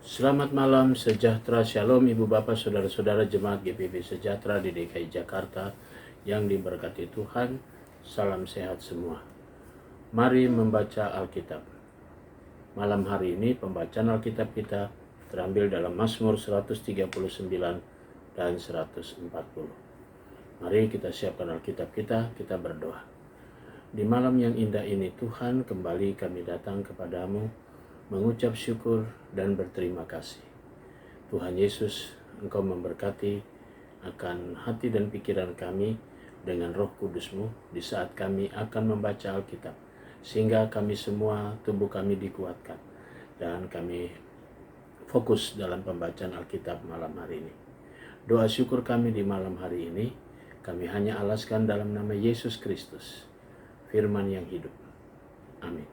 Selamat malam, sejahtera, shalom Ibu Bapak, Saudara-saudara Jemaat GPB Sejahtera di DKI Jakarta yang diberkati Tuhan. Salam sehat semua. Mari membaca Alkitab. Malam hari ini pembacaan Alkitab kita terambil dalam Mazmur 139 dan 140. Mari kita siapkan Alkitab kita berdoa. Di malam yang indah ini Tuhan, kembali kami datang kepadamu mengucap syukur dan berterima kasih. Tuhan Yesus, Engkau memberkati akan hati dan pikiran kami dengan Roh Kudus-Mu di saat kami akan membaca Alkitab, sehingga kami semua, tubuh kami dikuatkan dan kami fokus dalam pembacaan Alkitab malam hari ini. Doa syukur kami di malam hari ini kami hanya alaskan dalam nama Yesus Kristus, firman yang hidup. Amin.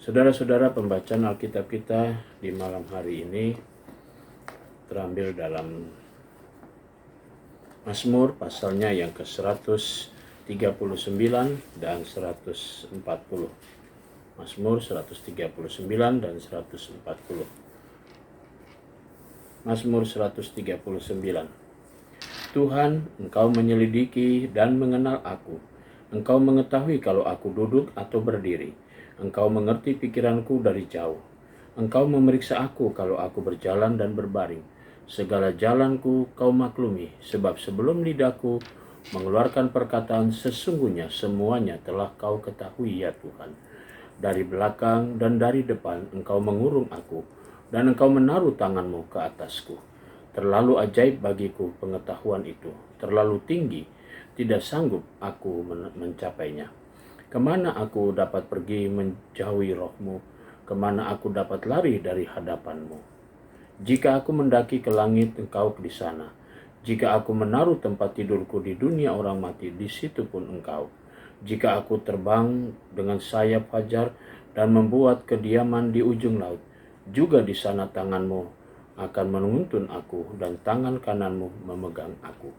Saudara-saudara, pembacaan Alkitab kita di malam hari ini terambil dalam Mazmur pasalnya yang ke-139 dan 140. Mazmur 139 dan 140. Mazmur 139. Tuhan, Engkau menyelidiki dan mengenal aku. Engkau mengetahui kalau aku duduk atau berdiri. Engkau mengerti pikiranku dari jauh. Engkau memeriksa aku kalau aku berjalan dan berbaring. Segala jalanku Kau maklumi, sebab sebelum lidahku mengeluarkan perkataan, sesungguhnya semuanya telah Kau ketahui ya Tuhan. Dari belakang dan dari depan Engkau mengurung aku, dan Engkau menaruh tangan-Mu ke atasku. Terlalu ajaib bagiku pengetahuan itu, terlalu tinggi, tidak sanggup aku mencapainya. Kemana aku dapat pergi menjauhi Roh-Mu? Kemana aku dapat lari dari hadapan-Mu? Jika aku mendaki ke langit, Engkau di sana. Jika aku menaruh tempat tidurku di dunia orang mati, di situ pun Engkau. Jika aku terbang dengan sayap fajar dan membuat kediaman di ujung laut, juga di sana tangan-Mu akan menuntun aku dan tangan kanan-Mu memegang aku.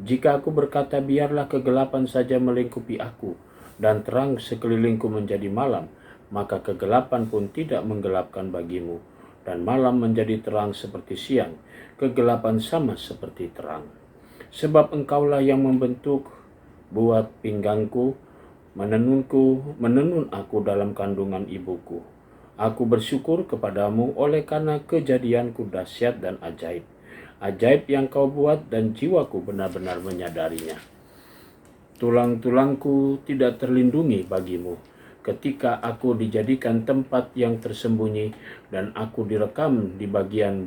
Jika aku berkata, biarlah kegelapan saja melingkupi aku, dan terang sekelilingku menjadi malam, maka kegelapan pun tidak menggelapkan bagimu, dan malam menjadi terang seperti siang, kegelapan sama seperti terang. Sebab Engkaulah yang membentuk buat pinggangku, menenun aku dalam kandungan ibuku. Aku bersyukur kepadamu oleh karena kejadianku dahsyat dan ajaib. Ajaib yang Kau buat dan jiwaku benar-benar menyadarinya. Tulang-tulangku tidak terlindungi bagimu ketika aku dijadikan tempat yang tersembunyi dan aku direkam di bagian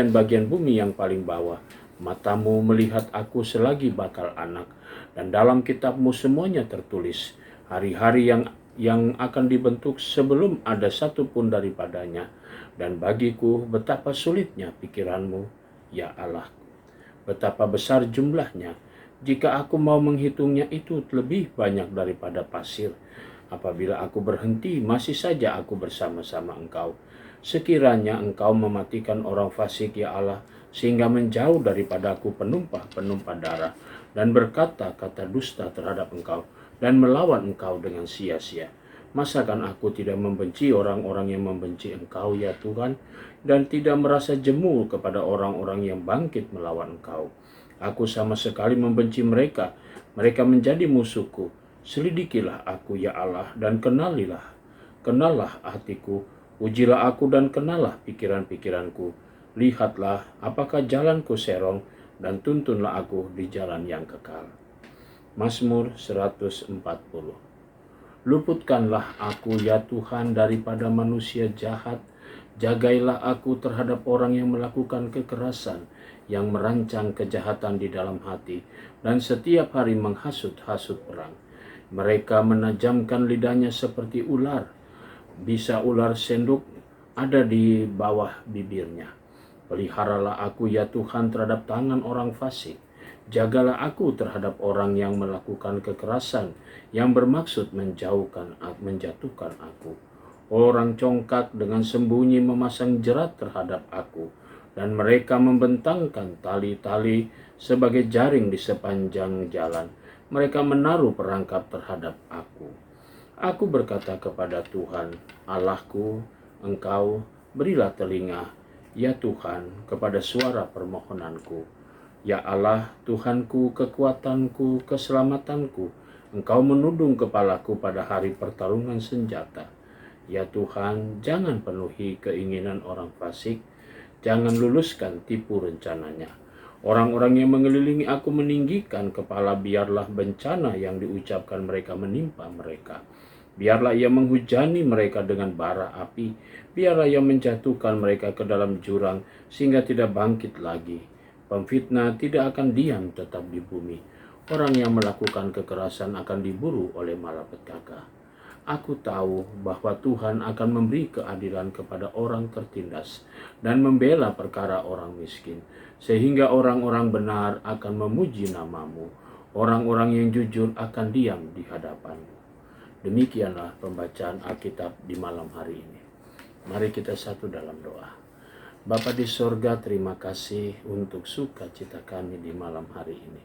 bagian bumi yang paling bawah. Matamu melihat aku selagi bakal anak, dan dalam kitab-Mu semuanya tertulis hari-hari yang akan dibentuk sebelum ada satu pun daripadanya. Dan bagiku betapa sulitnya pikiran-Mu, ya Allah. Betapa besar jumlahnya. Jika aku mau menghitungnya, itu lebih banyak daripada pasir. Apabila aku berhenti, masih saja aku bersama-sama Engkau. Sekiranya Engkau mematikan orang fasik, ya Allah, sehingga menjauh daripada aku penumpah darah, dan berkata-kata dusta terhadap Engkau, dan melawan Engkau dengan sia-sia. Masakan aku tidak membenci orang-orang yang membenci Engkau, ya Tuhan, dan tidak merasa jemu kepada orang-orang yang bangkit melawan Engkau. Aku sama sekali membenci mereka. Mereka menjadi musuhku. Selidikilah aku, ya Allah, dan kenallah hatiku. Ujilah aku dan kenallah pikiran-pikiranku. Lihatlah apakah jalanku serong, dan tuntunlah aku di jalan yang kekal. Mazmur 140. Luputkanlah aku, ya Tuhan, daripada manusia jahat. Jagailah aku terhadap orang yang melakukan kekerasan, yang merancang kejahatan di dalam hati, dan setiap hari menghasut-hasut perang. Mereka menajamkan lidahnya seperti ular. Bisa ular senduk ada di bawah bibirnya. Peliharalah aku, ya Tuhan, terhadap tangan orang fasik. Jagalah aku terhadap orang yang melakukan kekerasan, yang bermaksud menjatuhkan aku. Orang congkak dengan sembunyi memasang jerat terhadap aku, dan mereka membentangkan tali-tali sebagai jaring di sepanjang jalan. Mereka menaruh perangkap terhadap aku. Aku berkata kepada Tuhan, Allahku, Engkau berilah telinga, ya Tuhan, kepada suara permohonanku. Ya Allah, Tuhanku, kekuatanku, keselamatanku, Engkau menudung kepalaku pada hari pertarungan senjata. Ya Tuhan, jangan penuhi keinginan orang fasik, jangan luluskan tipu rencananya. Orang-orang yang mengelilingi aku meninggikan kepala, biarlah bencana yang diucapkan mereka menimpa mereka. Biarlah ia menghujani mereka dengan bara api, biarlah ia menjatuhkan mereka ke dalam jurang sehingga tidak bangkit lagi. Pemfitnah tidak akan diam tetap di bumi. Orang yang melakukan kekerasan akan diburu oleh malapetaka. Aku tahu bahwa Tuhan akan memberi keadilan kepada orang tertindas dan membela perkara orang miskin, sehingga orang-orang benar akan memuji namamu. Orang-orang yang jujur akan diam di hadapanmu. Demikianlah pembacaan Alkitab di malam hari ini. Mari kita satu dalam doa. Bapa di sorga, terima kasih untuk sukacita kami di malam hari ini.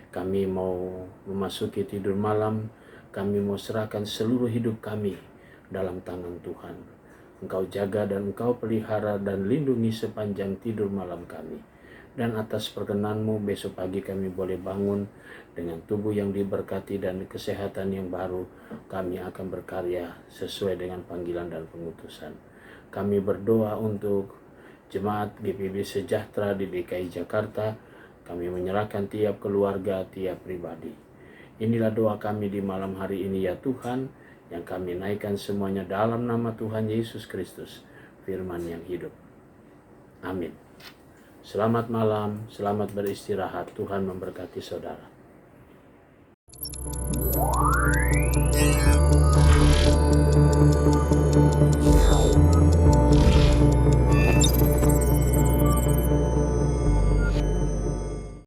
Kami mau memasuki tidur malam, kami mau serahkan seluruh hidup kami dalam tangan Tuhan. Engkau jaga dan Engkau pelihara dan lindungi sepanjang tidur malam kami. Dan atas perkenan-Mu besok pagi kami boleh bangun dengan tubuh yang diberkati dan kesehatan yang baru. Kami akan berkarya sesuai dengan panggilan dan pengutusan. Kami berdoa untuk Jemaat GPB Sejahtera di DKI Jakarta. Kami menyerahkan tiap keluarga, tiap pribadi. Inilah doa kami di malam hari ini, ya Tuhan, yang kami naikkan semuanya dalam nama Tuhan Yesus Kristus, firman yang hidup. Amin. Selamat malam, selamat beristirahat. Tuhan memberkati saudara.